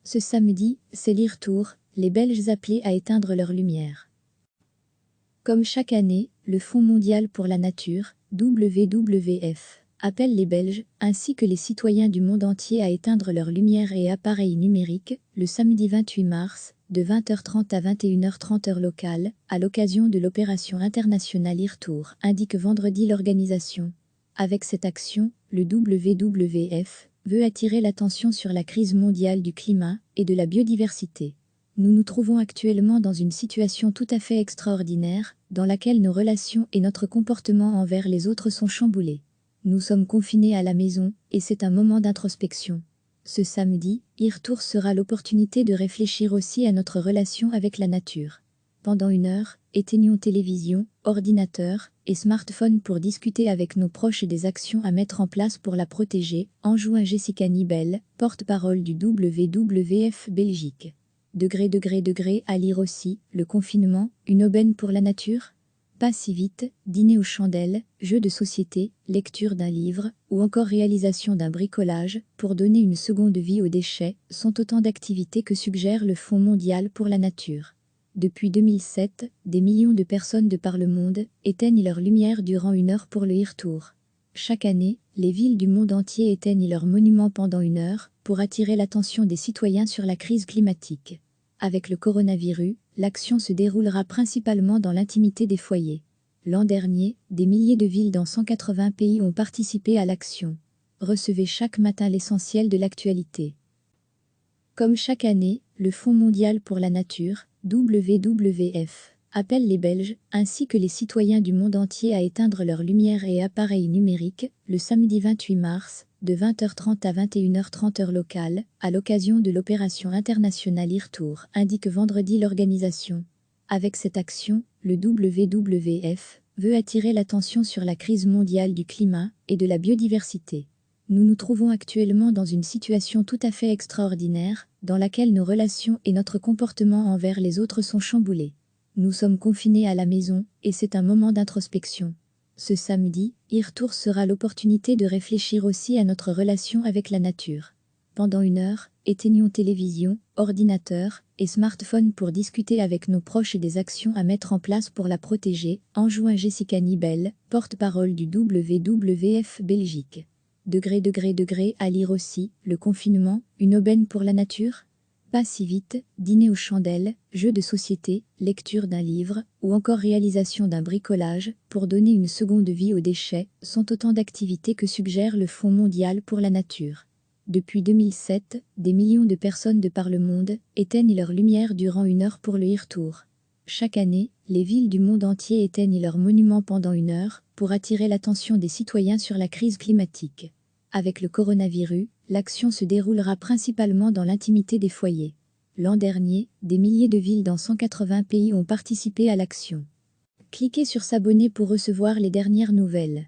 Ce samedi, c'est l'e-retour, les Belges appelés à éteindre leur lumière. Comme chaque année, le Fonds mondial pour la nature, WWF, appelle les Belges, ainsi que les citoyens du monde entier à éteindre leurs lumières et appareils numériques, le samedi 28 mars, de 20h30 à 21h30 heure locale, à l'occasion de l'opération internationale e-retour, indique vendredi l'organisation. Avec cette action, le WWF veut attirer l'attention sur la crise mondiale du climat et de la biodiversité. Nous nous trouvons actuellement dans une situation tout à fait extraordinaire, dans laquelle nos relations et notre comportement envers les autres sont chamboulés. Nous sommes confinés à la maison, et c'est un moment d'introspection. Ce samedi, e-retour sera l'opportunité de réfléchir aussi à notre relation avec la nature. Pendant 1 heure, éteignons télévision, ordinateur et smartphone pour discuter avec nos proches des actions à mettre en place pour la protéger, enjoint Jessica Nibel, porte-parole du WWF Belgique. À lire aussi, le confinement, une aubaine pour la nature ? Pas si vite, dîner aux chandelles, jeux de société, lecture d'un livre, ou encore réalisation d'un bricolage, pour donner une seconde vie aux déchets, sont autant d'activités que suggère le Fonds mondial pour la nature. Depuis 2007, des millions de personnes de par le monde éteignent leur lumière durant 1 heure pour le e-retour. Chaque année, les villes du monde entier éteignent leurs monuments pendant 1 heure, pour attirer l'attention des citoyens sur la crise climatique. Avec le coronavirus, l'action se déroulera principalement dans l'intimité des foyers. L'an dernier, des milliers de villes dans 180 pays ont participé à l'action. Recevez chaque matin l'essentiel de l'actualité. Comme chaque année, le Fonds mondial pour la nature, WWF, appelle les Belges, ainsi que les citoyens du monde entier à éteindre leurs lumières et appareils numériques, le samedi 28 mars, de 20h30 à 21h30 heure locale, à l'occasion de l'opération internationale e-retour, indique vendredi l'organisation. Avec cette action, le WWF veut attirer l'attention sur la crise mondiale du climat et de la biodiversité. Nous nous trouvons actuellement dans une situation tout à fait extraordinaire, dans laquelle nos relations et notre comportement envers les autres sont chamboulés. Nous sommes confinés à la maison, et c'est un moment d'introspection. Ce samedi, e-retour sera l'opportunité de réfléchir aussi à notre relation avec la nature. Pendant 1 heure, éteignons télévision, ordinateur et smartphone pour discuter avec nos proches des actions à mettre en place pour la protéger, enjoint Jessica Nibel, porte-parole du WWF Belgique. À lire aussi, le confinement, une aubaine pour la nature ? Pas si vite, dîner aux chandelles, jeux de société, lecture d'un livre, ou encore réalisation d'un bricolage, pour donner une seconde vie aux déchets, sont autant d'activités que suggère le Fonds mondial pour la nature. Depuis 2007, des millions de personnes de par le monde éteignent leur lumière durant 1 heure pour le e-retour. Chaque année, les villes du monde entier éteignent leurs monuments pendant 1 heure, pour attirer l'attention des citoyens sur la crise climatique. Avec le coronavirus, l'action se déroulera principalement dans l'intimité des foyers. L'an dernier, des milliers de villes dans 180 pays ont participé à l'action. Cliquez sur s'abonner pour recevoir les dernières nouvelles.